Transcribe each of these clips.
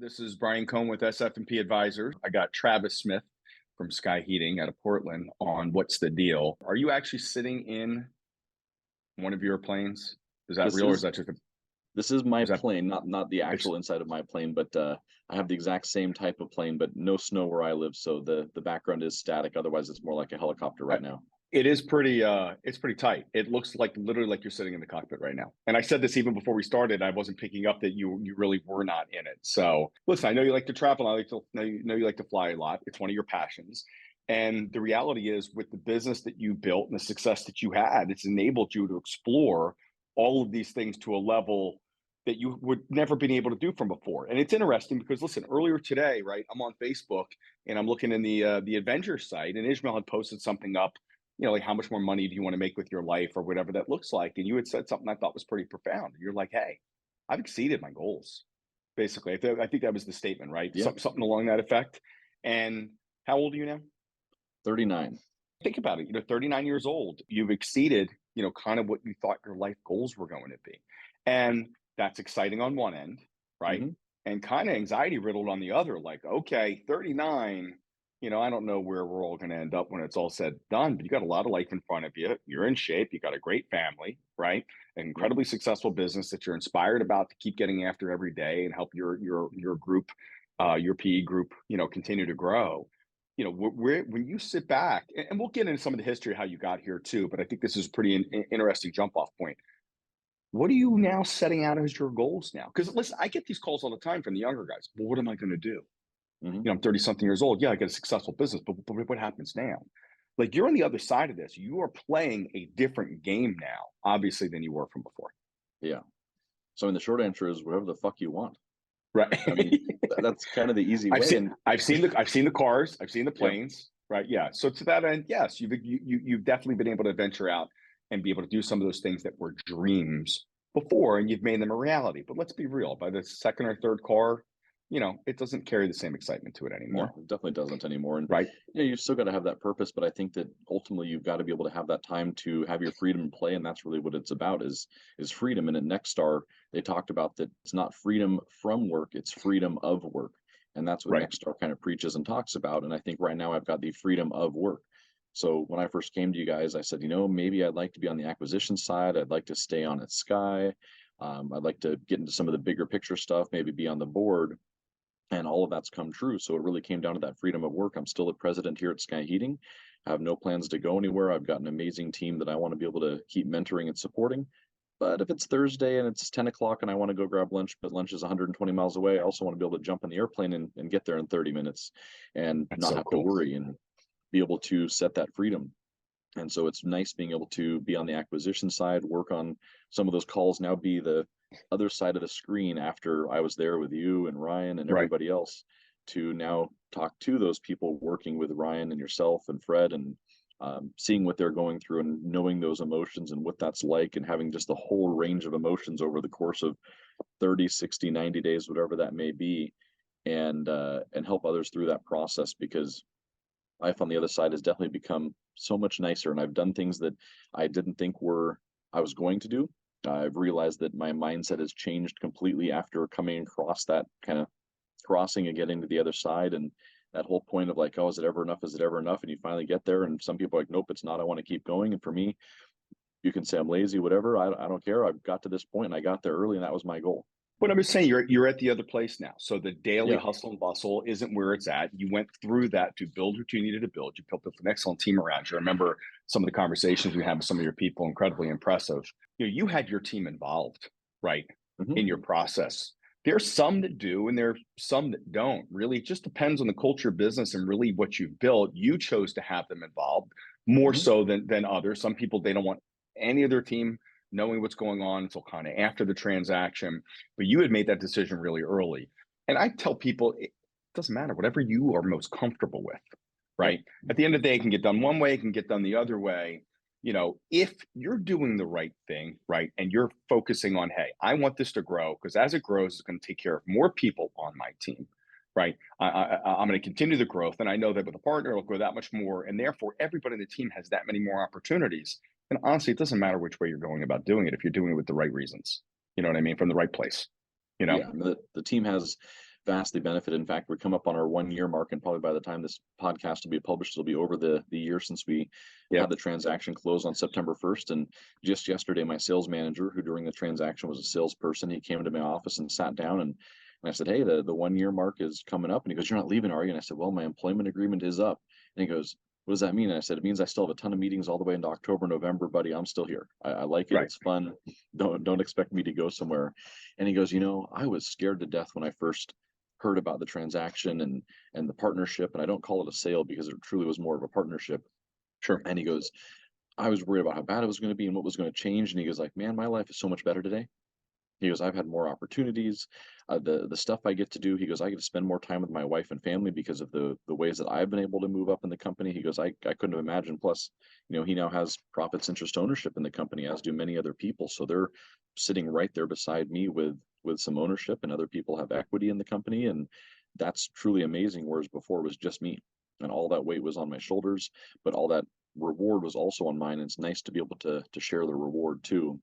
This is Brian Cohn with SF&P Advisors. I got Travis Smith from Sky Heating out of Portland on What's the Deal. Are you actually sitting in one of your planes? Is that This real or is is that just this is my is that plane, not the it's actual inside of my plane, but I have the exact same type of plane, but no snow where I live, so the background is static. Otherwise, it's more like a helicopter uh, right now. it is it's pretty tight. It looks like literally like you're sitting in the cockpit right now. And I said this even before we started. I wasn't picking up that you really were not in it. So listen, I know you like to travel. I like to know you like to fly a lot. It's one of your passions. And the reality is, with the business that you built and the success that you had, it's enabled you to explore all of these things to a level that you would never been able to do from before. And it's interesting because listen, earlier today, right, I'm on Facebook and I'm looking in the Avengers site, and Ishmael had posted something up, like how much more money do you want to make with your life or whatever that looks like. And you had said something I thought was pretty profound. You're like, hey, I've exceeded my goals. Basically, I think that was the statement, right? Yeah, Something along that effect. And how old are you now? 39. Think about it. 39 years old. You've exceeded, kind of what you thought your life goals were going to be. And that's exciting on one end, right? Hmm. And kind of anxiety riddled on the other. Like, okay, 39, I don't know where we're all going to end up when it's all said and done, but you got a lot of life in front of you. You're in shape. You got a great family, right? An Yeah, incredibly successful business that you're inspired about to keep getting after every day and help your group, your PE group, continue to grow. When you sit back, and we'll get into some of the history of how you got here too, but I think this is pretty interesting jump off point. What are you now setting out as your goals now? Because listen, I get these calls all the time from the younger guys. Well, what am I going to do? hmm, I'm 30 something years old. Yeah, I got a successful business, but what happens now? Like, you're on the other side of this. You are playing a different game now, obviously, than you were from before. yeah. So, I mean, the short answer is whatever the fuck you want. Right. I mean, that's kind of the easy way. And I've seen the cars, I've seen the yeah, planes, right? Yeah. So to that end, yes, you've definitely been able to venture out and be able to do some of those things that were dreams before, and you've made them a reality. But let's be real, by the second or third car, it doesn't carry the same excitement to it no, anymore, it definitely doesn't anymore. And right? you've still got to have that purpose, but I think that ultimately you've got to be able to have that time to have your freedom and play, and that's really what it's about is freedom. And at Nextstar, they talked about that it's not freedom from work, it's freedom of work. And that's what Right. Nextstar kind of preaches and talks about. And I think right now I've got the freedom of work. So when I first came to you guys, I said, maybe I'd like to be on the acquisition side. I'd like to stay on at Sky. I'd like to get into some of the bigger picture stuff, maybe be on the board, and all of that's come true. So it really came down to that freedom of work. I'm still the president here at Sky Heating. I have no plans to go anywhere. I've got an amazing team that I want to be able to keep mentoring and supporting. But if it's Thursday and it's 10 o'clock and I want to go grab lunch, but lunch is 120 miles away, I also want to be able to jump on the airplane and get there in 30 minutes and That's not so have to cool. worry and be able to set that freedom. And so it's nice being able to be on the acquisition side, work on some of those calls, now be the other side of the screen after I was there with you and Ryan and Right. everybody else, to now talk to those people, working with Ryan and yourself and Fred, and seeing what they're going through and knowing those emotions and what that's like, and having just the whole range of emotions over the course of 30, 60, 90 days, whatever that may be, and help others through that process, because life on the other side has definitely become so much nicer, and I've done things that I didn't think I was going to do. I've realized that my mindset has changed completely after coming across that kind of crossing and getting to the other side, and that whole point of like, oh, is it ever enough? Is it ever enough? And you finally get there, and some people are like, nope, it's not. I want to keep going. And for me, you can say I'm lazy, whatever. I don't care. I've got to this point, and I got there early, and that was my goal. But I'm just saying, you're at the other place now. So the daily Yeah. hustle and bustle isn't where it's at. You went through that to build what you needed to build. You built an excellent team around you. I remember some of the conversations we had with some of your people, incredibly impressive. You had your team involved, right, Hmm. in your process. There's some that do, and there's some that don't. Really, it just depends on the culture of business and really what you've built. You chose to have them involved more Hmm. so than others. Some people, they don't want any of their team knowing what's going on until kind of after the transaction, but you had made that decision really early. And I tell people, it doesn't matter, whatever you are most comfortable with, Yep. right? At the end of the day, it can get done one way, it can get done the other way. If you're doing the right thing, right, and you're focusing on, hey, I want this to grow, because as it grows, it's going to take care of more people on my team, right? I'm going to continue the growth. And I know that with a partner, it'll grow that much more. And therefore, everybody in the team has that many more opportunities. And honestly, it doesn't matter which way you're going about doing it if you're doing it with the right reasons. You know what I mean? From the right place, you know? Yeah, the team has vastly benefited. In fact, we come up on our 1 year mark, and probably by the time this podcast will be published, it'll be over the year since we Yeah. had the transaction close on September 1st. And just yesterday, my sales manager, who during the transaction was a salesperson, he came into my office and sat down, and I said, "Hey, the 1 year mark is coming up." And he goes, "You're not leaving, are you?" And I said, "Well, my employment agreement is up." And he goes, "What does that mean?" And I said, "It means I still have a ton of meetings all the way into October, November, buddy. I'm still here. I like it. Right. It's fun. Don't expect me to go somewhere." And he goes, "I was scared to death when I first heard about the transaction and the partnership. And I don't call it a sale because it truly was more of a partnership." Sure. And he goes, "I was worried about how bad it was going to be and what was going to change." And he goes like, "Man, my life is so much better today." He goes, "I've had more opportunities. The stuff I get to do," he goes, "I get to spend more time with my wife and family because of the ways that I've been able to move up in the company." He goes, I couldn't have imagined. Plus, he now has profits interest ownership in the company, as do many other people. So they're sitting right there beside me with some ownership, and other people have equity in the company. And that's truly amazing. Whereas before it was just me, and all that weight was on my shoulders, but all that reward was also on mine. And it's nice to be able to share the reward too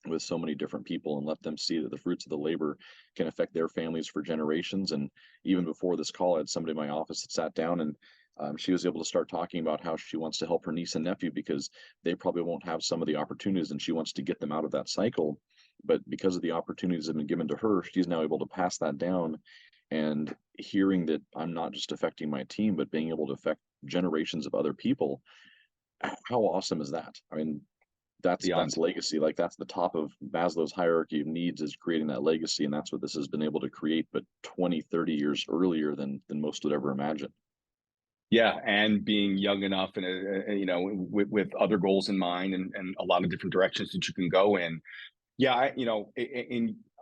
with so many different people and let them see that the fruits of the labor can affect their families for generations. And even before this call, I had somebody in my office that sat down, and she was able to start talking about how she wants to help her niece and nephew because they probably won't have some of the opportunities, and she wants to get them out of that cycle. But because of the opportunities that have been given to her, she's now able to pass that down. And hearing that I'm not just affecting my team, but being able to affect generations of other people, how awesome is that? I mean, Beyond. that's legacy. Like, that's the top of Maslow's hierarchy of needs, is creating that legacy. And that's what this has been able to create, but 20, 30 years earlier than most would ever imagine. Yeah, and being young enough and with other goals in mind and a lot of different directions that you can go in. Yeah, I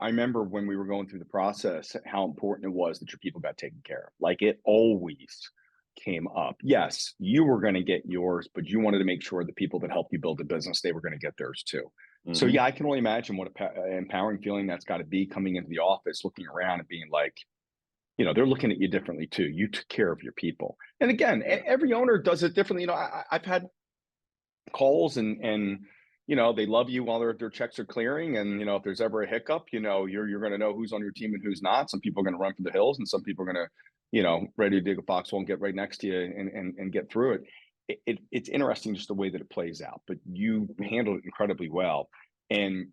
remember when we were going through the process, how important it was that your people got taken care of. Like, it always came up. Yes, you were going to get yours, but you wanted to make sure the people that helped you build the business, they were going to get theirs too. So Hmm. yeah, I can only imagine what a empowering feeling that's got to be, coming into the office, looking around and being like, they're looking at you differently too. You took care of your people. And again, Yeah. every owner does it differently. I've had calls and they love you while their checks are clearing, and if there's ever a hiccup, you're going to know who's on your team and who's not. Some people are going to run for the hills, and some people are going to ready to dig a foxhole and get right next to you and get through it. It's interesting just the way that it plays out, but you handled it incredibly well. And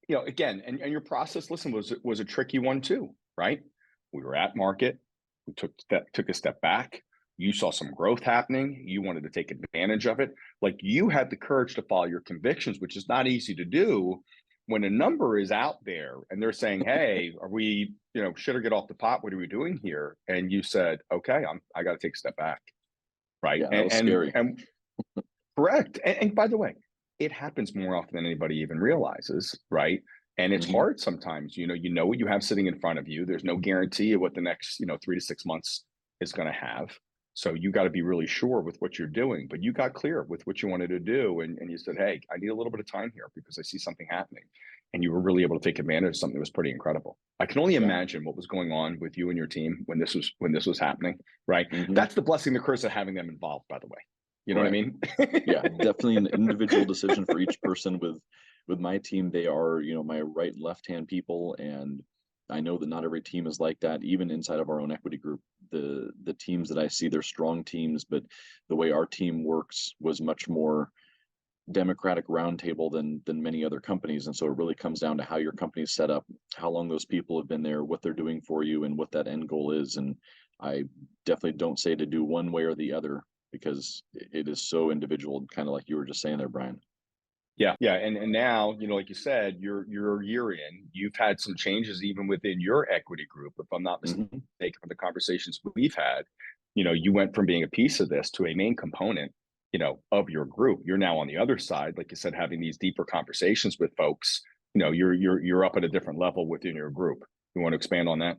again, and your process, listen, was a tricky one too, right? We were at market, we took a step back. You saw some growth happening. You wanted to take advantage of it. Like, you had the courage to follow your convictions, which is not easy to do when a number is out there and they're saying, "Hey, are we, shit or get off the pot? What are we doing here?" And you said, "Okay, I got to take a step back." Right. Yeah, that was scary. And correct. And by the way, it happens more often than anybody even realizes, right? And it's Hmm. hard sometimes. You know what you have sitting in front of you. There's no guarantee of what the next, 3 to 6 months is going to have. So you got to be really sure with what you're doing. But you got clear with what you wanted to do, and you said, "Hey, I need a little bit of time here because I see something happening." And you were really able to take advantage of something that was pretty incredible. I can only Yeah. imagine what was going on with you and your team when this was happening, right? Hmm. That's the blessing, the curse of having them involved, by the way. You know what I Right. mean? Yeah, definitely an individual decision for each person. With my team, they are, my right and left hand people. And I know that not every team is like that, even inside of our own equity group. The teams that I see, they're strong teams, but the way our team works was much more democratic roundtable than many other companies. And so it really comes down to how your company's set up, how long those people have been there, what they're doing for you, and what that end goal is. And I definitely don't say to do one way or the other, because it is so individual, kind of like you were just saying there, Brian. Yeah, yeah, and now, like you said, you're a year in. You've had some changes even within your equity group, if I'm not mistaken, Hmm. from the conversations we've had. You went from being a piece of this to a main component, of your group. You're now on the other side, like you said, having these deeper conversations with folks. You're up at a different level within your group. You want to expand on that?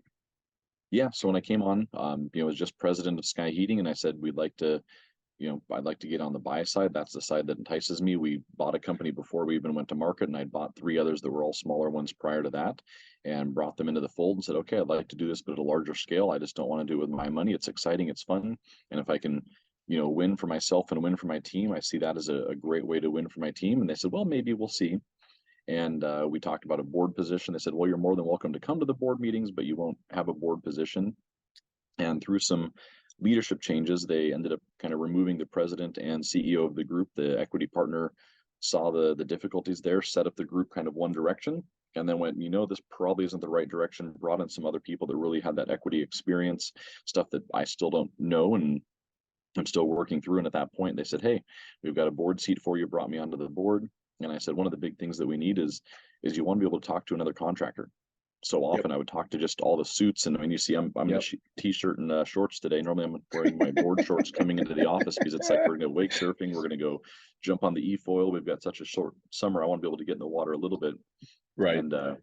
Yeah. So when I came on, I was just president of Sky Heating, and I said I'd like to get on the buy side. That's the side that entices me. We bought a company before we even went to market, and I'd bought three others that were all smaller ones prior to that, and brought them into the fold and said, "Okay, I'd like to do this, but at a larger scale. I just don't want to do it with my money. It's exciting, it's fun, and if I can, win for myself and win for my team, I see that as a great way to win for my team." And they said, "Well, maybe we'll see." And we talked about a board position. They said, well, you're more than welcome to come to the board meetings, but you won't have a board position. And through some leadership changes, they ended up kind of removing the president and CEO of the group. The equity partner saw the difficulties there, set up the group kind of one direction, and then went, this probably isn't the right direction, brought in some other people that really had that equity experience, stuff that I still don't know and I'm still working through. And at that point, they said, hey, we've got a board seat for you, brought me onto the board. And I said, one of the big things that we need is you want to be able to talk to another contractor. So often I would talk to just all the suits, and I mean, you see, I'm in a t-shirt and shorts today. Normally, I'm wearing my board shorts coming into the office because it's like we're going to wake surfing, we're going to go jump on the e-foil. We've got such a short summer. I want to be able to get in the water a little bit. Right. And the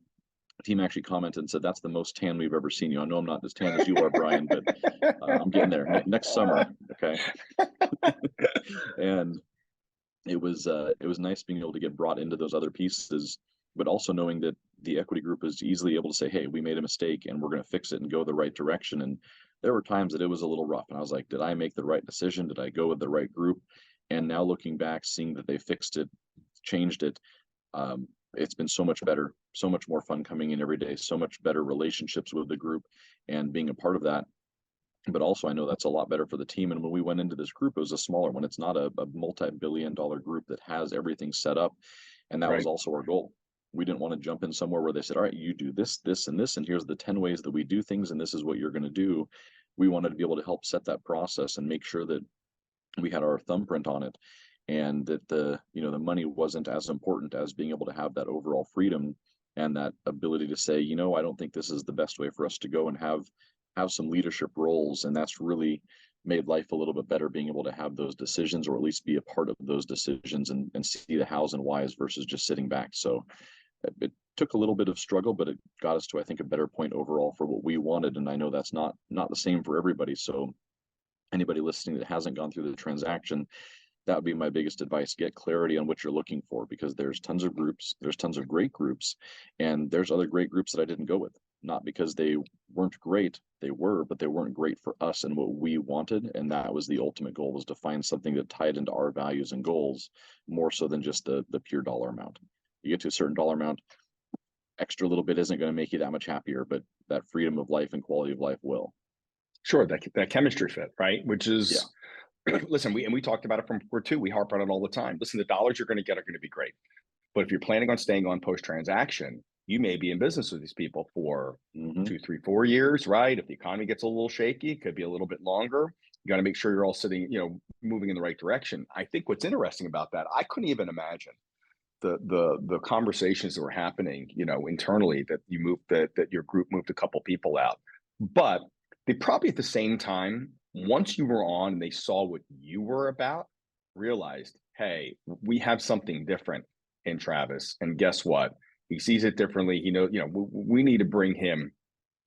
team actually commented and said, "That's the most tan we've ever seen you." I know I'm not as tan as you are, Brian, but I'm getting there next summer. Okay. And it was nice being able to get brought into those other pieces, but also knowing that the equity group is easily able to say, hey, we made a mistake and we're going to fix it and go the right direction. And there were times that it was a little rough and I was like, did I make the right decision? Did I go with the right group? And now looking back, seeing that they fixed it, changed it, it's been so much better, so much more fun coming in every day, so much better relationships with the group and being a part of that. But also I know that's a lot better for the team. And when we went into this group, it was a smaller one. It's not a multi-billion-dollar group that has everything set up. And that was also our goal. We didn't want to jump in somewhere where they said, all right, you do this, this, and this, and here's the 10 ways that we do things, and this is what you're going to do. We wanted to be able to help set that process and make sure that we had our thumbprint on it, and that the money wasn't as important as being able to have that overall freedom and that ability to say, I don't think this is the best way for us to go, and have some leadership roles. And that's really made life a little bit better, being able to have those decisions, or at least be a part of those decisions, and see the hows and whys versus just sitting back. So it took a little bit of struggle, but it got us to, I think, a better point overall for what we wanted. And I know that's not the same for everybody. So anybody listening that hasn't gone through the transaction, that would be my biggest advice. Get clarity on what you're looking for, because there's tons of groups, there's tons of great groups, and there's other great groups that I didn't go with. Not because they weren't great, they were, but they weren't great for us and what we wanted. And that was the ultimate goal, was to find something that tied into our values and goals, more so than just the pure dollar amount. You get to a certain dollar amount, extra little bit isn't going to make you that much happier, but that freedom of life and quality of life will. Sure, that chemistry fit, right? Which is, listen, we talked about it from before too. We harp on it all the time. Listen, the dollars you're going to get are going to be great, but if you're planning on staying on post-transaction, you may be in business with these people for 2, 3, 4 years, right? If the economy gets a little shaky, it could be a little bit longer. You got to make sure you're all sitting, moving in the right direction. I think what's interesting about that, I couldn't even imagine the conversations that were happening, internally, that you moved, that your group moved a couple people out. But they probably at the same time, once you were on and they saw what you were about, realized, hey, we have something different in Travis. And guess what? He sees it differently. He knows, we need to bring him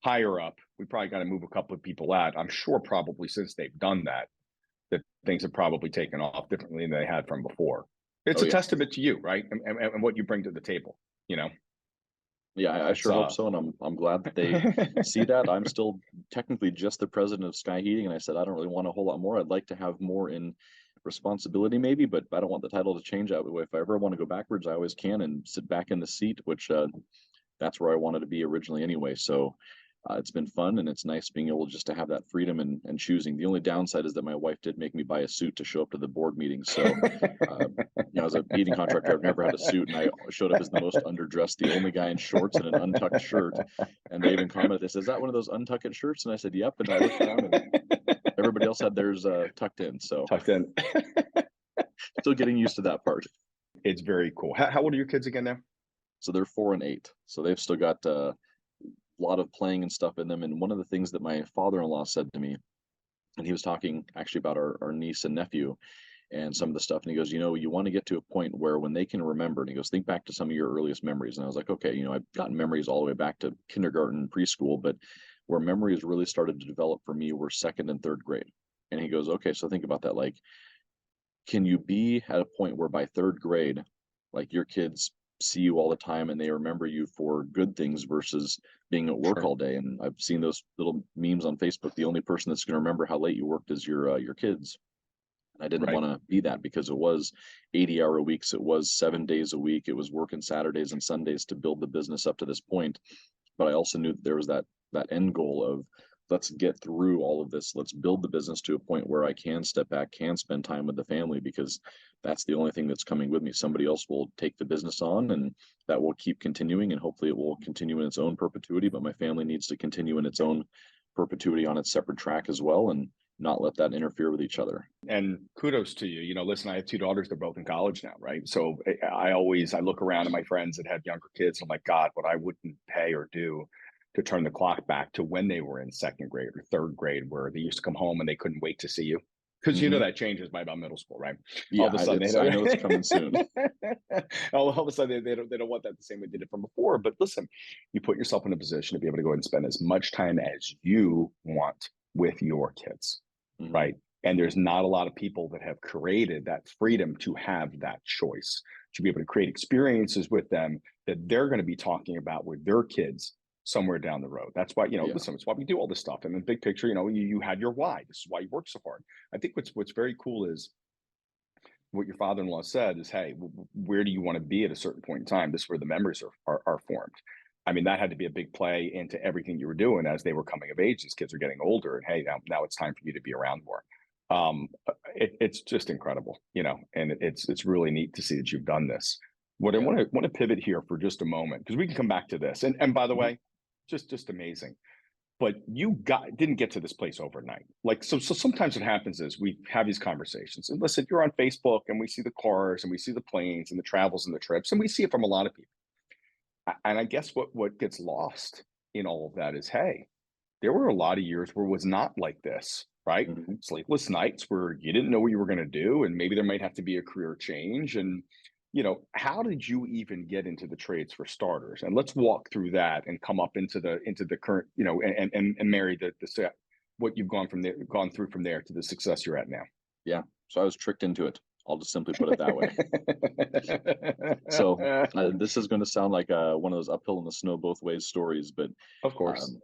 higher up. We probably got to move a couple of people out. I'm sure probably since they've done that things have probably taken off differently than they had from before. It's a testament to you, right? And what you bring to the table, Yeah, I sure hope so. And I'm glad that they see that. I'm still technically just the president of Sky Heating. And I said, I don't really want a whole lot more. I'd like to have more in responsibility maybe, but I don't want the title to change that way. If I ever want to go backwards, I always can, and sit back in the seat, which that's where I wanted to be originally anyway. So it's been fun, and it's nice being able just to have that freedom and choosing. The only downside is that my wife did make me buy a suit to show up to the board meeting. So as a heating contractor, I've never had a suit, and I showed up as the most underdressed, the only guy in shorts and an untucked shirt. And they even commented, they said, is that one of those untucked shirts? And I said, yep. And I looked around, and everybody else had theirs tucked in. So tucked in. Still getting used to that part. It's very cool. How old are your kids again now? So they're 4 and 8. So they've still got a lot of playing and stuff in them. And one of the things that my father-in-law said to me, and he was talking actually about our niece and nephew and some of the stuff. And he goes, you want to get to a point where when they can remember, and he goes, think back to some of your earliest memories. And I was like, okay, I've gotten memories all the way back to kindergarten, preschool, but where memories really started to develop for me were 2nd and 3rd grade. And he goes, okay, so think about that. Like, can you be at a point where by 3rd grade, like your kids see you all the time and they remember you for good things versus being at work all day? And I've seen those little memes on Facebook. The only person that's going to remember how late you worked is your kids. I didn't Right. want to be that because it was 80-hour weeks. It was 7 days a week. It was working Saturdays and Sundays to build the business up to this point. But I also knew that there was that end goal of, let's get through all of this. Let's build the business to a point where I can step back, can spend time with the family, because that's the only thing that's coming with me. Somebody else will take the business on, and that will keep continuing, and hopefully it will continue in its own perpetuity. But my family needs to continue in its own perpetuity on its separate track as well, and not let that interfere with each other. And kudos to you. Listen, I have two daughters. They're both in college now, right? So I look around at my friends that have younger kids. I'm like, God, what I wouldn't pay or do to turn the clock back to when they were in second grade or third grade, where they used to come home and they couldn't wait to see you. Because Hmm. that changes by about middle school, right? All of Yeah, a sudden they I know it's coming soon. don't. all of a sudden they don't want that the same way they did it from before. But listen, you put yourself in a position to be able to go and spend as much time as you want with your kids, Hmm. right? And there's not a lot of people that have created that freedom to have that choice, to be able to create experiences with them that they're going to be talking about with their kids somewhere down the road. That's why, Yeah. listen, it's why we do all this stuff. And in the big picture, you had your why. This is why you work so hard. I think what's very cool is what your father-in-law said is, hey, where do you want to be at a certain point in time? This is where the memories are formed. I mean, that had to be a big play into everything you were doing as they were coming of age. These kids are getting older, and hey, now it's time for you to be around more. It's just incredible, and it's really neat to see that you've done this. What I Yeah. want to pivot here for just a moment, because we can come back to this. And by the Hmm. way, just amazing. But you didn't get to this place overnight. Like, so sometimes what happens is we have these conversations, and listen, you're on Facebook and we see the cars and we see the planes and the travels and the trips, and we see it from a lot of people. And I guess what gets lost in all of that is, hey, there were a lot of years where it was not like this, right? Hmm. Sleepless nights where you didn't know what you were going to do, and maybe there might have to be a career change. And how did you even get into the trades for starters? And let's walk through that and come up into the current, and marry the set what you've gone through from there to the success you're at now. Yeah. So I was tricked into it. I'll just simply put it that way. So this is going to sound like one of those uphill in the snow both ways stories, but Of course. um,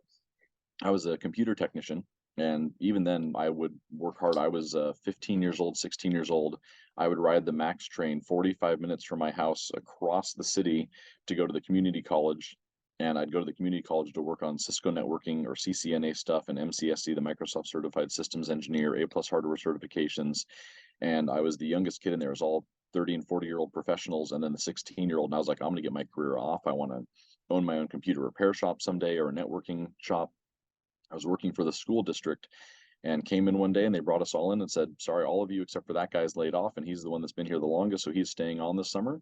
I was a computer technician, and even then, I would work hard. I was 15 years old, 16 years old. I would ride the Max train 45 minutes from my house across the city to go to the community college. And I'd go to the community college to work on Cisco networking or CCNA stuff and MCSE, the Microsoft Certified Systems Engineer, A plus hardware certifications. And I was the youngest kid in there. It was all 30 and 40-year-old professionals, and then the 16-year-old. And I was like, I'm going to get my career off. I want to own my own computer repair shop someday, or a networking shop. I was working for the school district, and came in one day and they brought us all in and said, sorry, all of you except for that guy's laid off, and he's the one that's been here the longest, so he's staying on this summer.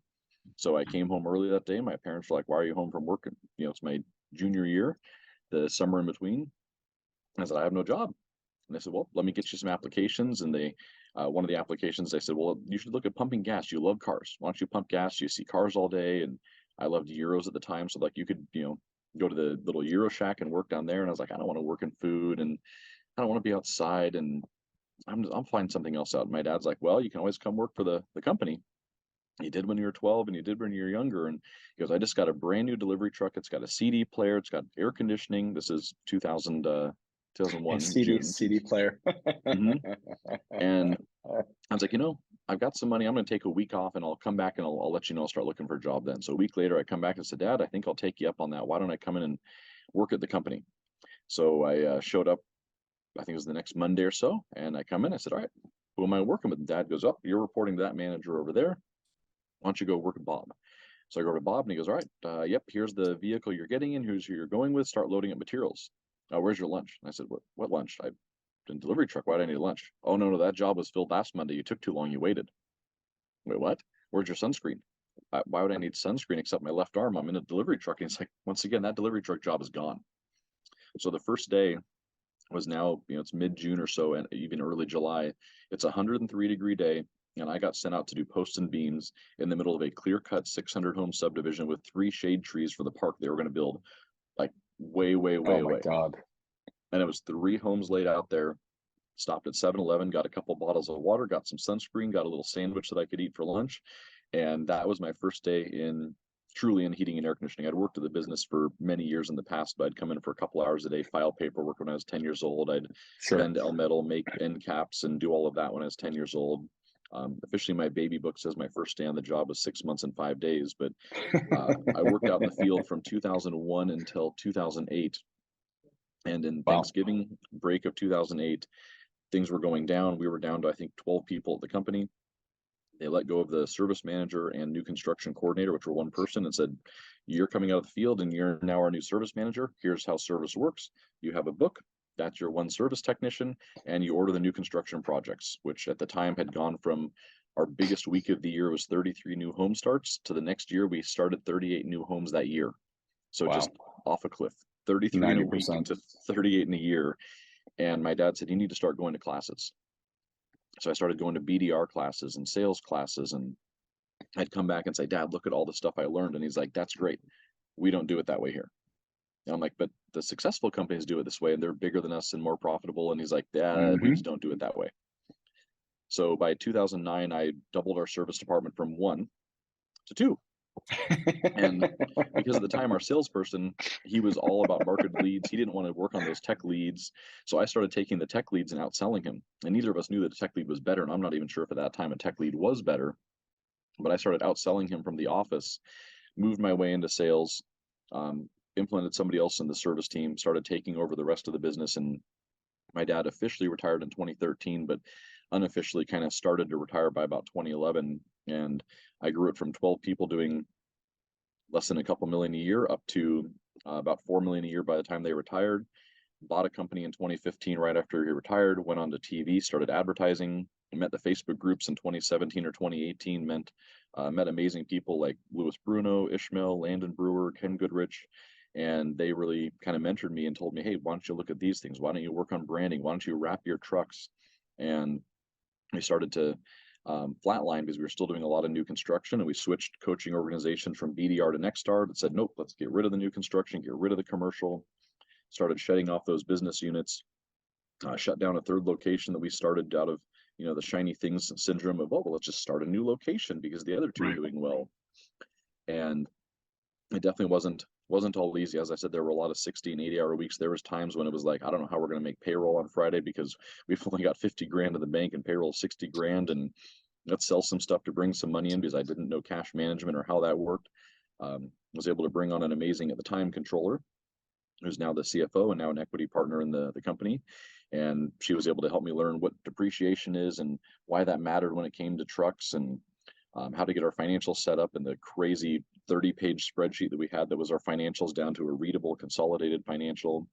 So I came home early that day. My parents were like, why are you home from work? And, it's my junior year, the summer in between. And I said, I have no job. And they said, well, let me get you some applications. And one of the applications, they said, well, you should look at pumping gas. You love cars. Why don't you pump gas? You see cars all day. And I loved Euros at the time. So like you could, go to the little Euro shack and work down there. And I was like, I don't want to work in food, and I don't want to be outside, and I'll find something else out. And my dad's like, well, you can always come work for the company. You did when you were 12, and you did when you were younger. And he goes, I just got a brand new delivery truck. It's got a CD player. It's got air conditioning. This is 2001, CD June. CD player. Hmm. And I was like, I've got some money. I'm going to take a week off, and I'll come back and I'll let you know. I'll start looking for a job then. So a week later, I come back and said, Dad, I think I'll take you up on that. Why don't I come in and work at the company? So I showed up, I think it was the next Monday or so. And I come in, I said, all right, who am I working with? And Dad goes, oh, you're reporting to that manager over there. Why don't you go work with Bob? So I go to Bob, and he goes, all right, yep, here's the vehicle you're getting in. Who you're going with? Start loading up materials. Where's your lunch? And I said, what lunch? I've been delivery truck. Why do I need lunch? Oh, no, that job was filled last Monday. You took too long. You waited. Wait, what? Where's your sunscreen? Why would I need sunscreen except my left arm? I'm in a delivery truck. And it's like, once again, that delivery truck job is gone. So the first day was now, it's mid-June or so, and even early July. It's a 103-degree day, and I got sent out to do posts and beams in the middle of a clear-cut 600-home subdivision with 3 shade trees for the park they were going to build, like way, way, Oh way my away. God. And it was 3 homes laid out there. Stopped at 7-Eleven, got a couple bottles of water, got some sunscreen, got a little sandwich that I could eat for lunch. And that was my first day in truly in heating and air conditioning. I'd worked at the business for many years in the past, but I'd come in for a couple hours a day, file paperwork when I was 10 years old. I'd Sure. bend L metal, make end caps, and do all of that when I was 10 years old. Officially, my baby book says my first day on the job was 6 months and 5 days, but I worked out in the field from 2001 until 2008. And in Wow. Thanksgiving break of 2008, things were going down. We were down to, I think, 12 people at the company. They let go of the service manager and new construction coordinator, which were one person, and said, you're coming out of the field and you're now our new service manager. Here's how service works. You have a book. That's your one service technician, and you order the new construction projects, which at the time had gone from our biggest week of the year was 33 new home starts to the next year we started 38 new homes that year. So Wow. just off a cliff, 33 in a week 90%. to 38 in a year. And my dad said, you need to start going to classes. So I started going to BDR classes and sales classes, and I'd come back and say, Dad, look at all the stuff I learned. And he's like, that's great. We don't do it that way here. And I'm like, but the successful companies do it this way, and they're bigger than us and more profitable. And he's like, Dad, we just don't do it that way. So by 2009, I doubled our service department from 1 to 2. And because at the time, our salesperson, he was all about market leads. He didn't want to work on those tech leads. So I started taking the tech leads and outselling him. And neither of us knew that a tech lead was better. And I'm not even sure if at that time a tech lead was better. But I started outselling him from the office, moved my way into sales, implemented somebody else in the service team, started taking over the rest of the business. And my dad officially retired in 2013, but unofficially kind of started to retire by about 2011. And I grew it from 12 people doing less than a couple million a year up to about 4 million a year by the time they retired. Bought a company in 2015 right after he retired, went on to TV, started advertising, met the Facebook groups in 2017 or 2018, met amazing people like Louis Bruno, Ishmael, Landon Brewer, Ken Goodrich, and they really kind of mentored me and told me, hey, why don't you look at these things? Why don't you work on branding? Why don't you wrap your trucks? And we started to flatline because we were still doing a lot of new construction, and we switched coaching organizations from BDR to Nexstar that said, nope, let's get rid of the new construction, get rid of the commercial, started shedding off those business units, shut down a third location that we started out of, the shiny things syndrome of, oh, well, let's just start a new location because the other two are doing well. And it definitely wasn't all easy. As I said, there were a lot of 60 and 80 hour weeks. There was times when it was like, I don't know how we're going to make payroll on Friday because we've only got 50 grand in the bank and payroll 60 grand. And let's sell some stuff to bring some money in because I didn't know cash management or how that worked. Was able to bring on an amazing, at the time, controller, who's now the CFO and now an equity partner in the company. And she was able to help me learn what depreciation is and why that mattered when it came to trucks, and how to get our financials set up in the crazy 30-page spreadsheet that we had that was our financials down to a readable, consolidated financial.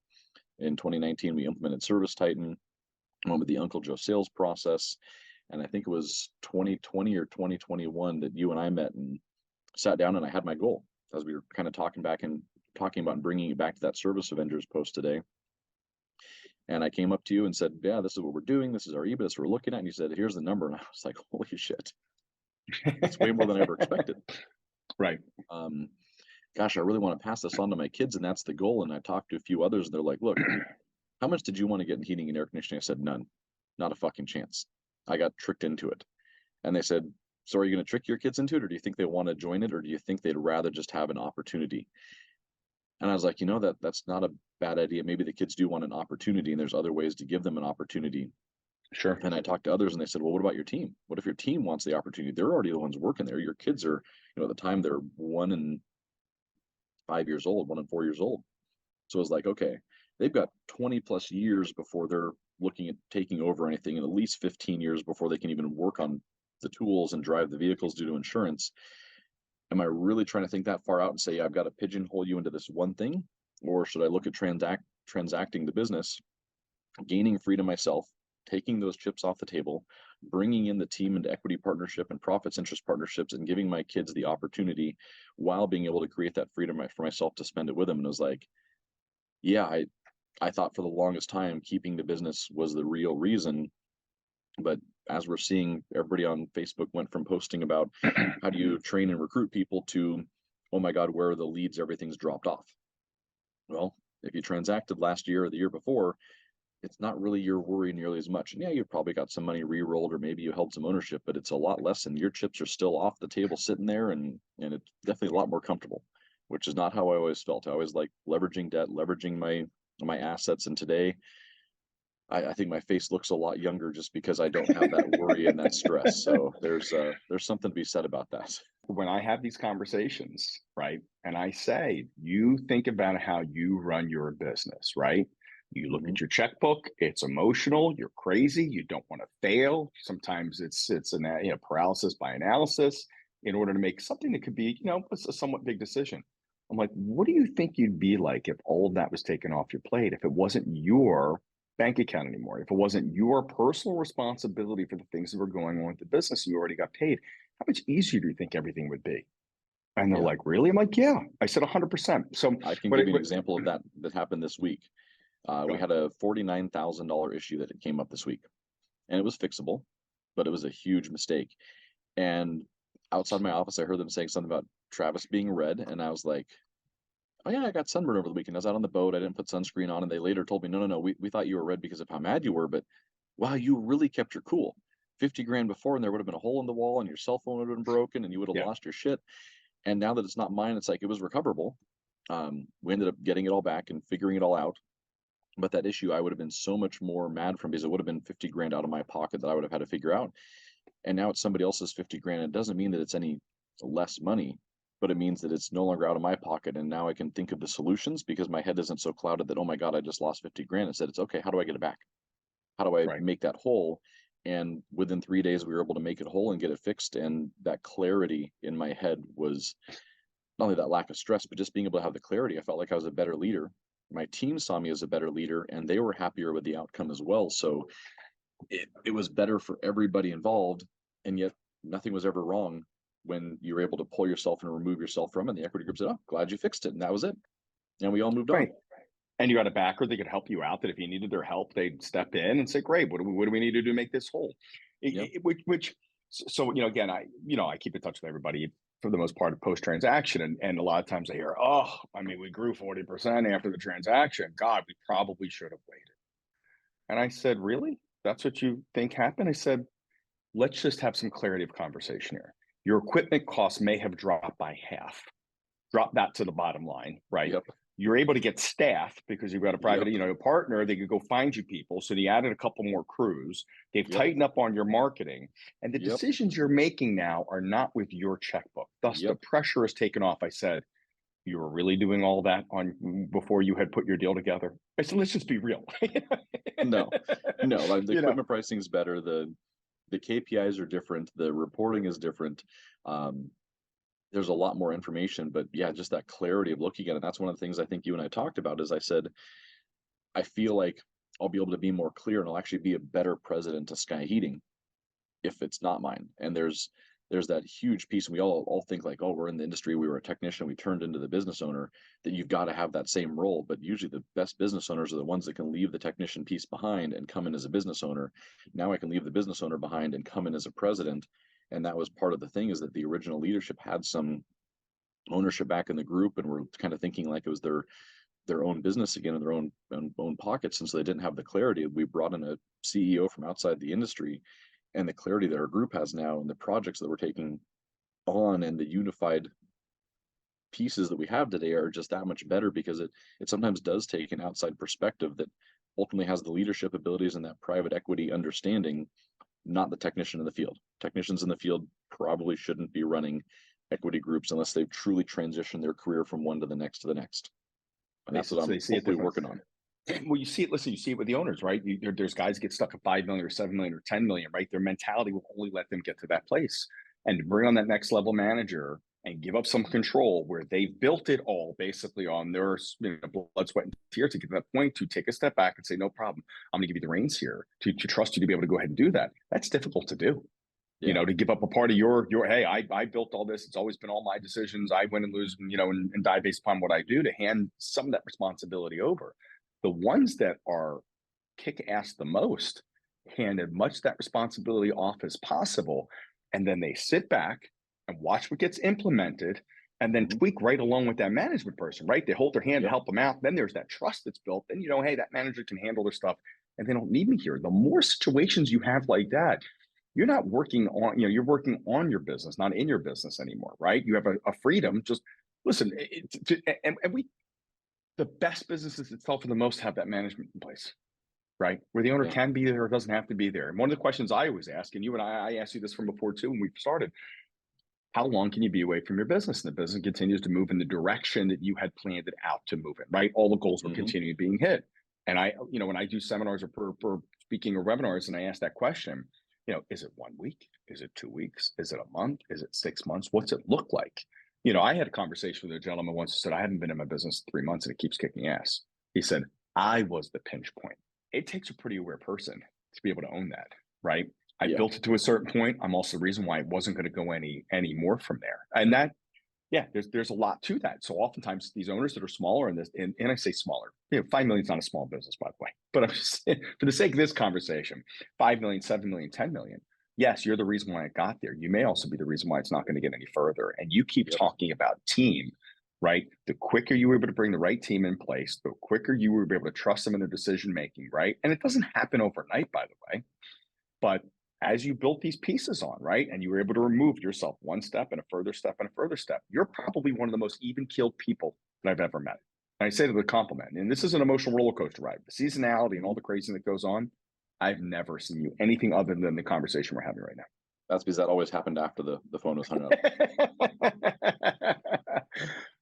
In 2019, we implemented Service Titan, went with the Uncle Joe sales process. And I think it was 2020 or 2021 that you and I met and sat down, and I had my goal as we were kind of talking about bringing it back to that Service Avengers post today. And I came up to you and said, yeah, this is what we're doing. This is our EBITDA. This we're looking at. And you said, here's the number. And I was like, holy shit. It's way more than I ever expected. Right. Gosh, I really want to pass this on to my kids, and that's the goal. And I talked to a few others, and they're like, look, how much did you want to get in heating and air conditioning? I said, none, not a fucking chance. I got tricked into it. And they said, so are you going to trick your kids into it, or do you think they want to join it, or do you think they'd rather just have an opportunity? And I was like, that's not a bad idea. Maybe the kids do want an opportunity, and there's other ways to give them an opportunity. Sure. And I talked to others, and they said, well, what about your team? What if your team wants the opportunity? They're already the ones working there. Your kids are, at the time they're 1 and 5 years old, 1 and 4 years old. So I was like, okay, they've got 20 plus years before they're looking at taking over anything, and at least 15 years before they can even work on the tools and drive the vehicles due to insurance. Am I really trying to think that far out and say, I've got to pigeonhole you into this one thing? Or should I look at transacting the business, gaining freedom myself, taking those chips off the table, bringing in the team into equity partnership and profits interest partnerships, and giving my kids the opportunity while being able to create that freedom for myself to spend it with them? And it was like, yeah, I thought for the longest time keeping the business was the real reason. But as we're seeing, everybody on Facebook went from posting about how do you train and recruit people to, oh my God, where are the leads? Everything's dropped off. Well, if you transacted last year or the year before, it's not really your worry nearly as much. And yeah, you probably got some money re-rolled or maybe you held some ownership, but it's a lot less and your chips are still off the table sitting there, and it's definitely a lot more comfortable, which is not how I always felt. I always like leveraging debt, leveraging my assets. And today I think my face looks a lot younger just because I don't have that worry and that stress. So there's something to be said about that. When I have these conversations, right, and I say, you think about how you run your business, right? You look Hmm. at your checkbook, it's emotional, you're crazy, you don't want to fail. Sometimes it's an paralysis by analysis in order to make something that could be, a somewhat big decision. I'm like, what do you think you'd be like if all of that was taken off your plate, if it wasn't your bank account anymore, if it wasn't your personal responsibility for the things that were going on with the business, and you already got paid? How much easier do you think everything would be? And they're Yeah. like, really? I'm like, yeah. I said 100%. So, I can but, give you an but example of that that happened this week. go We ahead. had a $49,000 issue that it came up this week, and it was fixable, but it was a huge mistake. And outside my office, I heard them saying something about Travis being red, and I was like, "Oh yeah, I got sunburned over the weekend. I was out on the boat. I didn't put sunscreen on." And they later told me, "No, no, no. We thought you were red because of how mad you were, but wow, you really kept your cool. 50 grand before, and there would have been a hole in the wall, and your cell phone would have been broken, and you would have Yeah. lost your shit. And now that it's not mine, it's like it was recoverable. We ended up getting it all back and figuring it all out. But that issue, I would have been so much more mad from because it would have been 50 grand out of my pocket that I would have had to figure out. And now it's somebody else's 50 grand. It doesn't mean that it's any less money, but it means that it's no longer out of my pocket. And now I can think of the solutions because my head isn't so clouded that, oh my God, I just lost 50 grand. Instead, it's okay. How do I get it back? How do I Right. make that whole? And within 3 days, we were able to make it whole and get it fixed. And that clarity in my head was not only that lack of stress, but just being able to have the clarity. I felt like I was a better leader. My team saw me as a better leader and they were happier with the outcome as well. So it was better for everybody involved. And yet nothing was ever wrong when you were able to pull yourself and remove yourself from it. The equity group said, "Oh, glad you fixed it." And that was it. And we all moved on. Right. And you got a backer that could help you out, that if you needed their help, they'd step in and say, great, what do we need to do to make this whole? Yep. Again, I keep in touch with everybody for the most part of post transaction. And a lot of times I hear, oh, I mean, we grew 40% after the transaction. God, we probably should have waited. And I said, really? That's what you think happened? I said, let's just have some clarity of conversation here. Your equipment costs may have dropped by half. Drop that to the bottom line, right? Yep. You're able to get staff because you've got a private, Yep. partner. They could go find you people. So they added a couple more crews. They've Yep. tightened up on your marketing, and the Yep. decisions you're making now are not with your checkbook. Thus, the Yep. pressure is taken off. I said, you were really doing all that on before you had put your deal together. I said, let's just be real. No, no, like the you know, equipment pricing is better. The KPIs are different. The reporting is different. Um, there's a lot more information, but yeah, just that clarity of looking at it. That's one of the things I think you and I talked about is I said, I feel like I'll be able to be more clear and I'll actually be a better president of Sky Heating if it's not mine. And there's that huge piece, and we all think like, oh, we're in the industry, we were a technician, we turned into the business owner, that you've got to have that same role. But usually the best business owners are the ones that can leave the technician piece behind and come in as a business owner. Now I can leave the business owner behind and come in as a president. And that was part of the thing, is that the original leadership had some ownership back in the group and were kind of thinking like it was their own business again in their own pockets. And so they didn't have the clarity. We brought in a CEO from outside the industry, and the clarity that our group has now and the projects that we're taking on and the unified pieces that we have today are just that much better, because it sometimes does take an outside perspective that ultimately has the leadership abilities and that private equity understanding, not the technician in the field. Technicians in the field probably shouldn't be running equity groups unless they've truly transitioned their career from one to the next to the next. And that's what they I'm see it hopefully different. working on. Well, you see it. Listen, you see it with the owners, right? There's guys get stuck at 5 million or 7 million or 10 million, right? Their mentality will only let them get to that place, and to bring on that next level manager and give up some control where they've built it all basically on their blood, sweat, and tears to get to that point, to take a step back and say, no problem, I'm going to give you the reins here, to trust you to be able to go ahead and do that. That's difficult to do. Yeah. To give up a part of your hey, I built all this. It's always been all my decisions. I win and lose, and die based upon what I do, to hand some of that responsibility over. The ones that are kick ass the most hand as much that responsibility off as possible, and then they sit back and watch what gets implemented, and then Mm-hmm. tweak right along with that management person, right? They hold their hand to Yep. help them out. Then there's that trust that's built. Then hey, that manager can handle their stuff. and they don't need me here. The more situations you have like that, you're not working on, you're working on your business, not in your business anymore, right? You have a freedom. Just listen, and we, the best businesses itself for the most have that management in place, right? Where the owner Yeah. can be there or doesn't have to be there. And one of the questions I always ask, and you and I asked you this from before too when we started, how long can you be away from your business? And the business continues to move in the direction that you had planned it out to move in, right? All the goals were continuing being hit. And I, when I do seminars or speaking or webinars, and I ask that question, is it 1 week? Is it 2 weeks? Is it a month? Is it 6 months? What's it look like? I had a conversation with a gentleman once who said, I haven't been in my business 3 months and it keeps kicking ass. He said, I was the pinch point. It takes a pretty aware person to be able to own that, right? I Yeah. built it to a certain point. I'm also the reason why it wasn't going to go any more from there. And that, yeah, there's a lot to that. So oftentimes these owners that are smaller in this, and I say smaller, 5 million is not a small business, by the way, but I'm just saying, for the sake of this conversation, 5 million, 7 million, 10 million. Yes, you're the reason why it got there. You may also be the reason why it's not going to get any further. And you keep talking about team, right? The quicker you were able to bring the right team in place, the quicker you were able to trust them in their decision making, right? And it doesn't happen overnight, by the way, but as you built these pieces on, right, and you were able to remove yourself one step and a further step and a further step, you're probably one of the most even-keeled people that I've ever met. And I say that with a compliment. And this is an emotional roller coaster ride. The seasonality and all the crazy that goes on, I've never seen you anything other than the conversation we're having right now. That's because that always happened after the phone was hung up.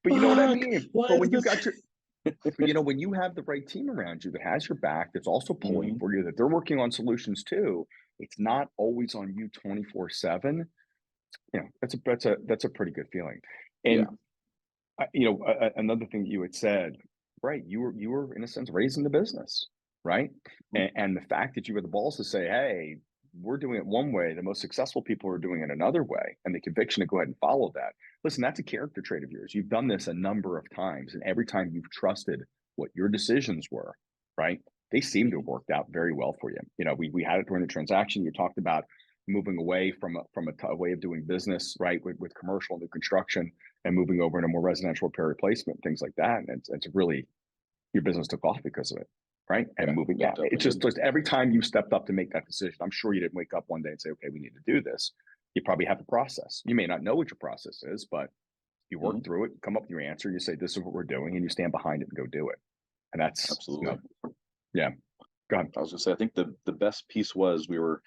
But you know what I mean? Why But when is you this? got your, when you have the right team around you that has your back, that's also pulling Mhm. for you, that they're working on solutions too, it's not always on you 24/7. That's a pretty good feeling. Yeah. And another thing you had said, right? You were in a sense raised in the business, right? Mhm. And the fact that you were the balls to say, "Hey, we're doing it one way. The most successful people are doing it another way," and the conviction to go ahead and follow that. Listen, that's a character trait of yours. You've done this a number of times, and every time you've trusted what your decisions were, right? They seem to have worked out very well for you. We had it during the transaction. You talked about moving away from a way of doing business, right, with commercial and new construction, and moving over into more residential repair replacement, things like that. And it's really, your business took off because of it, right? And Yeah. moving, It it's definitely did. just every time you stepped up to make that decision, I'm sure you didn't wake up one day and say, okay, we need to do this. You probably have a process. You may not know what your process is, but you work Mhm. through it, come up with your answer, you say, this is what we're doing, and you stand behind it and go do it. And that's, Absolutely. yeah, go ahead. I was gonna say, I think the best piece was we were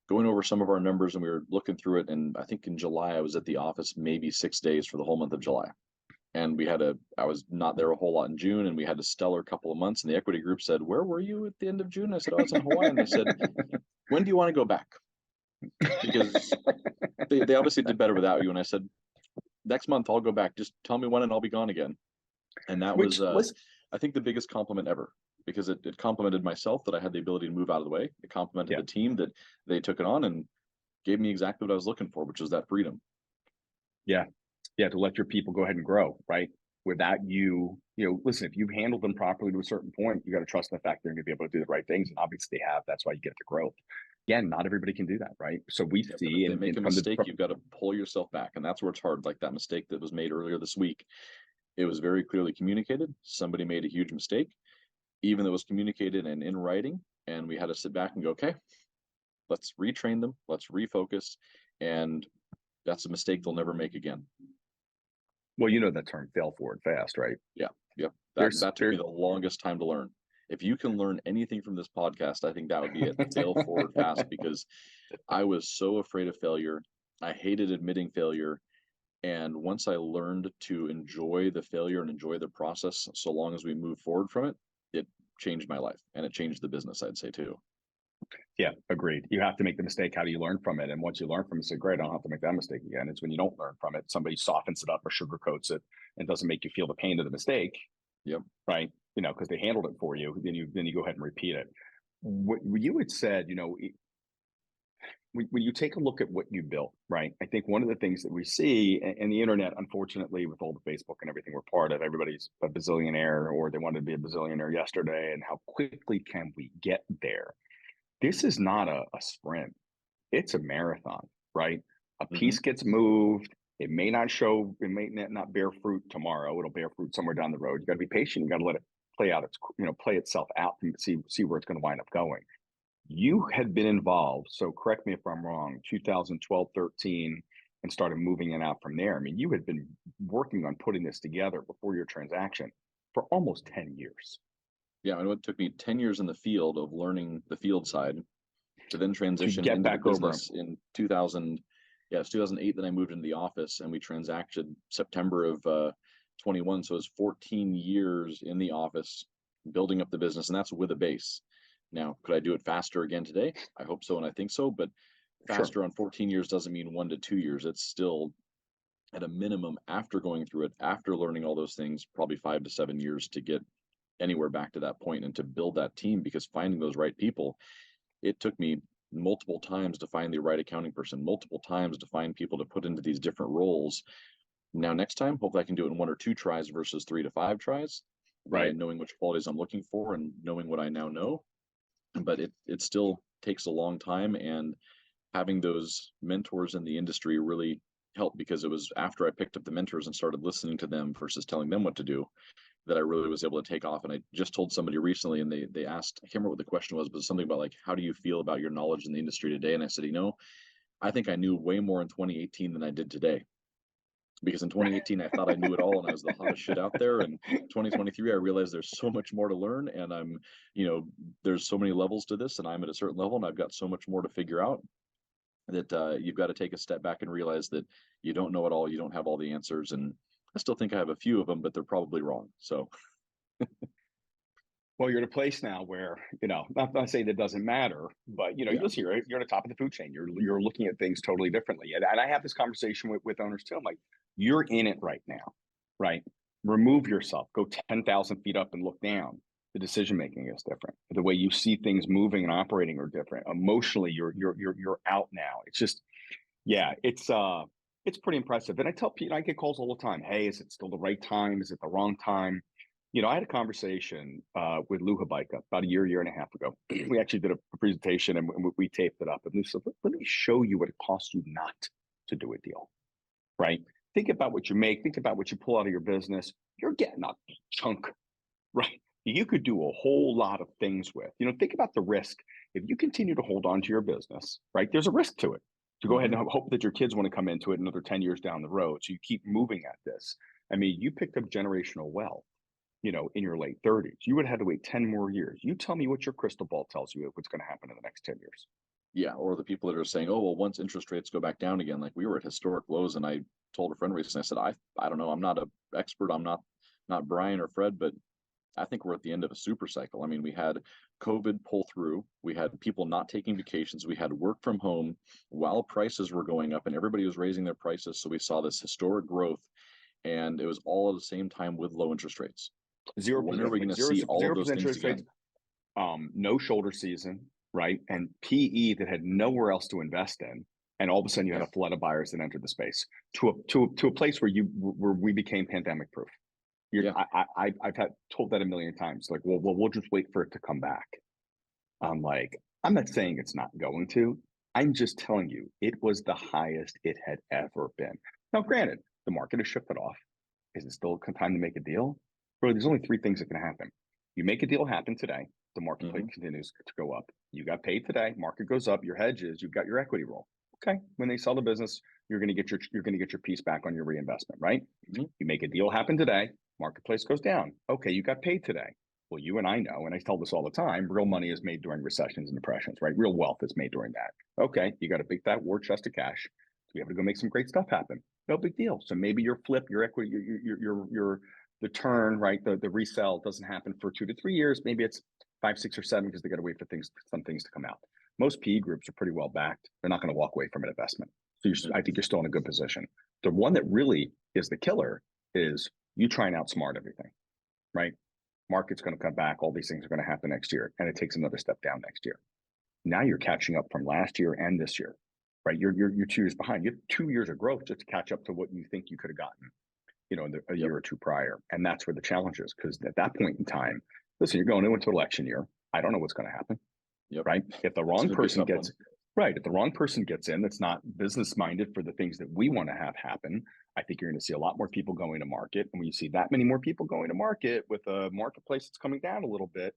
going over some of our numbers and we were looking through it. And I think in July, I was at the office maybe 6 days for the whole month of July. And I was not there a whole lot in June, and we had a stellar couple of months. And the equity group said, "Where were you at the end of June?" I said, "Oh, I was in Hawaii." And they said, "When do you want to go back?" Because they obviously did better without you. And I said, "Next month I'll go back. Just tell me when and I'll be gone again." And that was, Which was, I think, the biggest compliment ever, because it complimented myself that I had the ability to move out of the way. It complimented yeah, the team that they took it on and gave me exactly what I was looking for, which was that freedom. yeah, yeah, to let your people go ahead and grow, right? Without you, listen, if you've handled them properly to a certain point, you got to trust in the fact they're going to be able to do the right things. And obviously they have. That's why you get the growth. Again, not everybody can do that, right? So we Yeah, but if see they make a from the, mistake, you've got to pull yourself back. And that's where it's hard. Like that mistake that was made earlier this week. It was very clearly communicated. Somebody made a huge mistake, even though it was communicated and in writing. And we had to sit back and go, okay, let's retrain them, let's refocus. And that's a mistake they'll never make again. well, that term fail forward fast, right? Yeah. Yep. There's, That took me the longest time to learn. If you can learn anything from this podcast, I think that would be it. Fail forward fast, because I was so afraid of failure. I hated admitting failure. And once I learned to enjoy the failure and enjoy the process, so long as we move forward from it, it changed my life, and it changed the business, I'd say too. yeah, agreed. You have to make the mistake. How do you learn from it? And once you learn from it, say, great, I don't have to make that mistake again. It's when you don't learn from it, somebody softens it up or sugarcoats it and doesn't make you feel the pain of the mistake, Yep. right? Because they handled it for you. Then you go ahead and repeat it. What you had said, when you take a look at what you built, right? I think one of the things that we see, and the internet, unfortunately, with all the Facebook and everything we're part of, everybody's a bazillionaire, or they wanted to be a bazillionaire yesterday, and how quickly can we get there? This is not a sprint. It's a marathon, right? A Hmm. piece gets moved. It may not bear fruit tomorrow. It'll bear fruit somewhere down the road. You got to be patient. You got to let it play out its, play itself out and see where it's going to wind up going. You had been involved, so correct me if I'm wrong, 2012, 13, and started moving it out from there. I mean, you had been working on putting this together before your transaction for almost 10 years. Yeah, and it took me 10 years in the field of learning the field side to then To transition get into the back over business in 2000. Yeah, it's 2008 that I moved into the office, and we transacted September of 21. So it was 14 years in the office building up the business, and that's with a base. Now, could I do it faster again today? I hope so, and I think so. But faster Sure. on 14 years doesn't mean 1 to 2 years. It's still at a minimum, after going through it, after learning all those things, probably 5 to 7 years to get anywhere back to that point and to build that team. Because finding those right people, it took me multiple times to find the right accounting person, multiple times to find people to put into these different roles. Now, next time, hopefully I can do it in 1 or 2 tries versus 3 to 5 tries by Right. knowing which qualities I'm looking for and knowing what I now know. But it still takes a long time, and having those mentors in the industry really helped, because it was after I picked up the mentors and started listening to them versus telling them what to do that I really was able to take off. And I just told somebody recently, and they asked, I can't remember what the question was, but something about like, how do you feel about your knowledge in the industry today? And I said, I think I knew way more in 2018 than I did today. Because in 2018, I thought I knew it all and I was the hottest shit out there. And 2023, I realized there's so much more to learn. And there's so many levels to this, and I'm at a certain level and I've got so much more to figure out, that you've got to take a step back and realize that you don't know it all. You don't have all the answers. And I still think I have a few of them, but they're probably wrong. So Well, you're at a place now where, not saying that doesn't matter, but yeah. you're at the top of the food chain. You're looking at things totally differently. And I have this conversation with owners too. I'm like, you're in it right now, right? Remove yourself, go 10,000 feet up and look down. The decision making is different. The way you see things moving and operating are different. Emotionally, you're out now. It's just, yeah, it's pretty impressive. And I tell people, I get calls all the time. Hey, is it still the right time? Is it the wrong time? I had a conversation with Lou Habaika about a year and a half ago. We actually did a presentation and we taped it up. And Lou said, let me show you what it costs you not to do a deal, right? Think about what you make. Think about what you pull out of your business. You're getting a chunk, right? You could do a whole lot of things with. Think about the risk. If you continue to hold on to your business, right, there's a risk to it. To go ahead and hope that your kids want to come into it another 10 years down the road. So you keep moving at this. I mean, you picked up generational wealth, in your late 30s. You would have had to wait 10 more years. You tell me what your crystal ball tells you what's going to happen in the next 10 years. Yeah, or the people that are saying, oh, well, once interest rates go back down again, like we were at historic lows. And I told a friend recently, I said, I don't know, I'm not an expert, I'm not Brian or Fred, but I think we're at the end of a super cycle. I mean, we had COVID pull through, we had people not taking vacations, we had work from home while prices were going up and everybody was raising their prices. So we saw this historic growth, and it was all at the same time with low interest rates. When are we going to see all of those 0% things interest rates, again? no shoulder season, right? And PE that had nowhere else to invest in. And all of a sudden you had a flood of buyers that entered the space to a place where we became pandemic proof. Yeah. I've told that a million times. Like, well, we'll just wait for it to come back. I'm like, I'm not saying it's not going to. I'm just telling you, it was the highest it had ever been. Now, granted, the market has shifted off. Is it still time to make a deal? Bro, there's only 3 things that can happen. You make a deal happen today, the marketplace continues to go up. You got paid today, market goes up, your hedge is, you've got your equity roll. Okay, when they sell the business, you're going to get your piece back on your reinvestment, right? You make a deal happen today, marketplace goes down. Okay, you got paid today. Well, you and I know, and I tell this all the time, real money is made during recessions and depressions, right? Real wealth is made during that. Okay, you got a big fat war chest of cash to be able to go make some great stuff happen. No big deal. So maybe your flip, your equity, your the turn, right? The resell doesn't happen for 2 to 3 years. Maybe it's 5, 6, or 7 because they got to wait for some things to come out. Most PE groups are pretty well backed. They're not going to walk away from an investment. So I think you're still in a good position. The one that really is the killer is you try and outsmart everything, right? Market's going to come back. All these things are going to happen next year, and it takes another step down next year. Now you're catching up from last year and this year, right? You're 2 years behind. You have 2 years of growth just to catch up to what you think you could have gotten, a year or two prior. And that's where the challenge is, because at that point in time, listen, you're going into an election year. I don't know what's going to happen, right? If the wrong person gets Right. If the wrong person gets in that's not business minded for the things that we want to have happen, I think you're going to see a lot more people going to market. And when you see that many more people going to market with a marketplace that's coming down a little bit,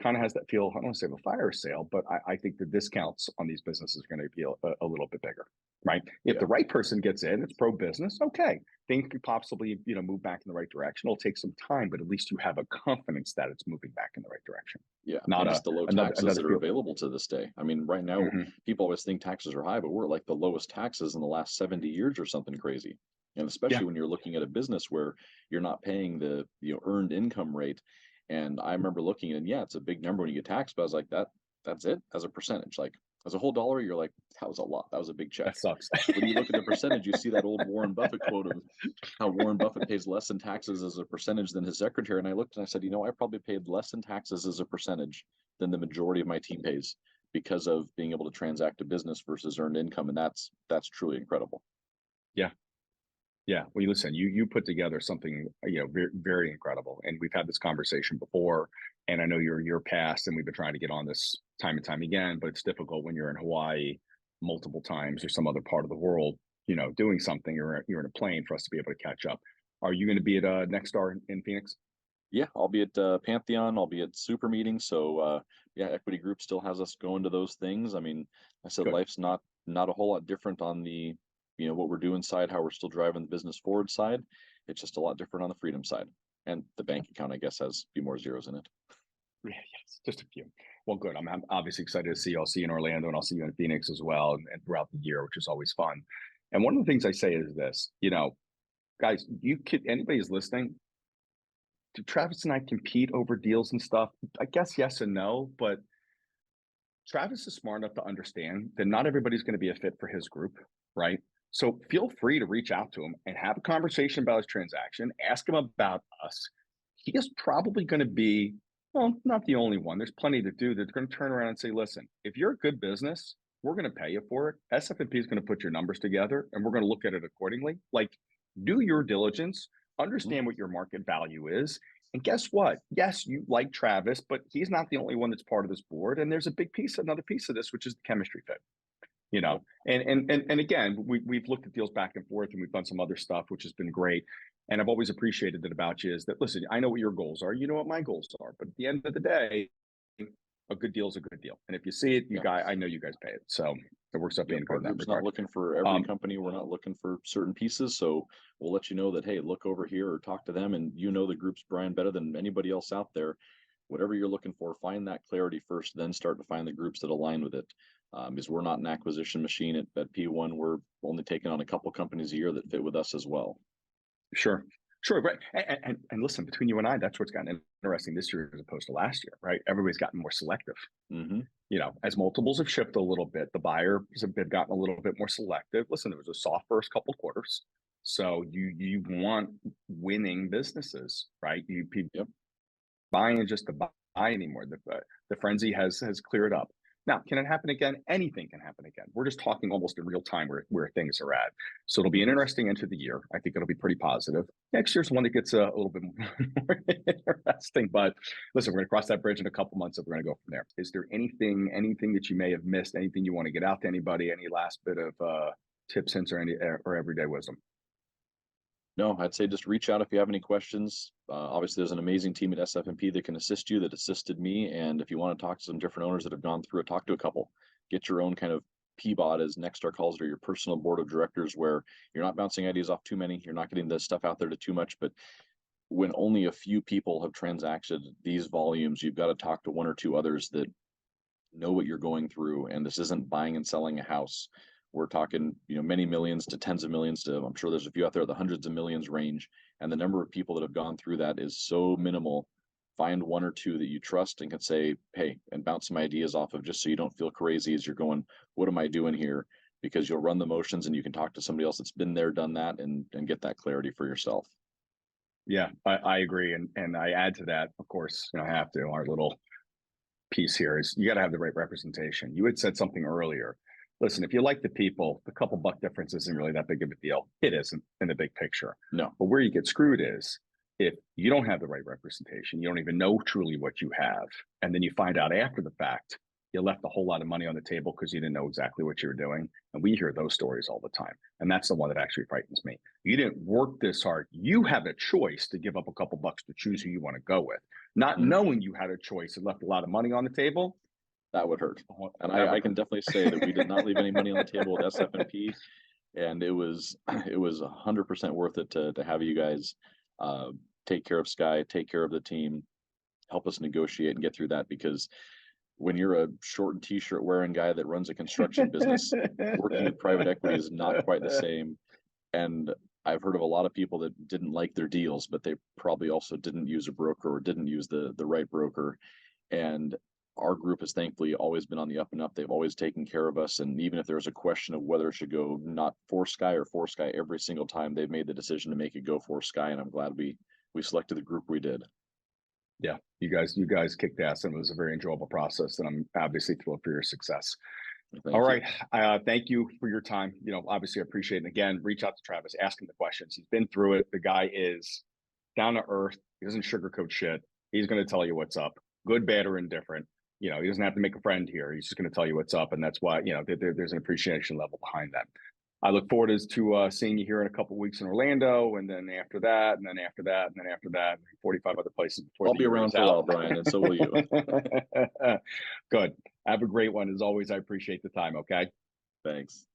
kind of has that feel, I don't want to say of a fire sale, but I think the discounts on these businesses are going to be a little bit bigger, right? If Yeah. the right person gets in, it's pro business, okay. Things could possibly, move back in the right direction. It'll take some time, but at least you have a confidence that it's moving back in the right direction. Yeah, Not and a just the low taxes another that are feel. available to this day. I mean, right now, Mhm. people always think taxes are high, but we're at like the lowest taxes in the last 70 years or something crazy. And Yeah. especially when you're looking at a business where you're not paying the, earned income rate. And I remember looking and yeah, it's a big number when you get taxed, but I was like, that's it as a percentage. Like as a whole dollar, you're like, that was a lot. That was a big check. That sucks. When you look at the percentage, you see that old Warren Buffett quote of how Warren Buffett pays less in taxes as a percentage than his secretary. And I looked and I said, I probably paid less in taxes as a percentage than the majority of my team pays because of being able to transact a business versus earned income. And that's truly incredible. Yeah. Yeah. Well, listen, you put together something, very, very incredible. And we've had this conversation before. And I know you're past, and we've been trying to get on this time and time again, but it's difficult when you're in Hawaii multiple times or some other part of the world, doing something, or you're in a plane for us to be able to catch up. Are you going to be at Next Star in Phoenix? Yeah, I'll be at Pantheon, I'll be at super meetings. So yeah, equity group still has us going to those things. I mean, I said Good. life's not a whole lot different on the, what we're doing side, how we're still driving the business forward side. It's just a lot different on the freedom side. And the bank account, I guess, has a few more zeros in it. Yeah, yes, just a few. Well, good. I'm obviously excited to see you. I'll see you in Orlando, and I'll see you in Phoenix as well, and throughout the year, which is always fun. And one of the things I say is this, guys, you could anybody who's listening, do Travis and I compete over deals and stuff? I guess yes and no, but Travis is smart enough to understand that not everybody's going to be a fit for his group, right? So feel free to reach out to him and have a conversation about his transaction. Ask him about us. He is probably going to be, well, not the only one. There's plenty to do that's going to turn around and say, listen, if you're a good business, we're going to pay you for it. SF&P is going to put your numbers together, and we're going to look at it accordingly. Like, do your diligence, Mhm. understand what your market value is, and guess what? Yes, you like Travis, but he's not the only one that's part of this board. And there's a big piece, another piece of this, which is the chemistry fit. Yep. And again, we've looked at deals back and forth, and we've done some other stuff, which has been great. And I've always appreciated that about you is that, listen, I know what your goals are, you know what my goals are, but at the end of the day, a good deal is a good deal. And if you see it, Yeah. I know you guys pay it, so it works out Yep, being good our in that group's not regard. looking for every Um, company. We're not looking for certain pieces. So we'll let you know that, hey, look over here or talk to them. And the group's Brian better than anybody else out there. Whatever you're looking for, find that clarity first, then start to find the groups that align with it. Because we're not an acquisition machine at P1. We're only taking on a couple companies a year that fit with us as well. Sure. Sure, right. And listen, between you and I, that's what's gotten interesting this year as opposed to last year, right? Everybody's gotten more selective. Hmm. As multiples have shifted a little bit, the buyers have gotten a little bit more selective. Listen, there was a soft first couple of quarters. So you want winning businesses, right? You people Yep. buying just to buy anymore. The frenzy has cleared up. Now, can it happen again? Anything can happen again. We're just talking almost in real time where things are at. So it'll be an Hmm. interesting end to the year. I think it'll be pretty positive. Next year's one that gets a little bit more interesting. But listen, we're going to cross that bridge in a couple months, and we're going to go from there. Is there anything that you may have missed? Anything you want to get out to anybody? Any last bit of tips, hints, or everyday wisdom? No, I'd say just reach out if you have any questions. Obviously, there's an amazing team at SF&P that can assist you, that assisted me. And if you want to talk to some different owners that have gone through it, talk to a couple. Get your own kind of PBOT, as Nextstar calls it, or your personal board of directors, where you're not bouncing ideas off too many. You're not getting the stuff out there to too much. But when only a few people have transacted these volumes, you've got to talk to one or two others that know what you're going through. And this isn't buying and selling a house. We're talking, many millions to tens of millions to, I'm sure there's a few out there, the hundreds of millions range. And the number of people that have gone through that is so minimal. Find one or two that you trust and can say, hey, and bounce some ideas off of, just so you don't feel crazy as you're going, what am I doing here? Because you'll run the motions and you can talk to somebody else that's been there, done that, and get that clarity for yourself. Yeah, I agree. And I add to that, of course, I have to, our little piece here is you got to have the right representation. You had said something earlier. Listen, if you like the people, the couple buck difference isn't really that big of a deal. It isn't in the big picture. No. But where you get screwed is if you don't have the right representation, you don't even know truly what you have. And then you find out after the fact, you left a whole lot of money on the table because you didn't know exactly what you were doing. And we hear those stories all the time. And that's the one that actually frightens me. You didn't work this hard. You have a choice to give up a couple bucks to choose who you want to go with. Not Mhm. knowing you had a choice and left a lot of money on the table. That would hurt. And That I would can hurt. definitely say that we did not leave any money on the table with SF&P, and it was it was 100% worth it to have you guys take care of Sky, take care of the team, help us negotiate and get through that, because when you're a short and t-shirt wearing guy that runs a construction business, working with private equity is not quite the same. And I've heard of a lot of people that didn't like their deals, but they probably also didn't use a broker or didn't use the right broker. And our group has thankfully always been on the up and up. They've always taken care of us. And even if there's a question of whether it should go not for Sky or for Sky, every single time they've made the decision to make it go for Sky. And I'm glad we selected the group we did. Yeah, you guys kicked ass, and it was a very enjoyable process. And I'm obviously thrilled for your success. Thank All you. right. Thank you for your time. Obviously, I appreciate it. And again, reach out to Travis, ask him the questions. He's been through it. The guy is down to earth. He doesn't sugarcoat shit. He's going to tell you what's up, good, bad, or indifferent. He doesn't have to make a friend here. He's just going to tell you what's up. And that's why, there's an appreciation level behind that. I look forward to seeing you here in a couple of weeks in Orlando, and then after that, and then after that, and then after that, 45 other places before I'll the be year around is for a while, out. Brian, and so will you. Good. Have a great one. As always, I appreciate the time. Okay. Thanks.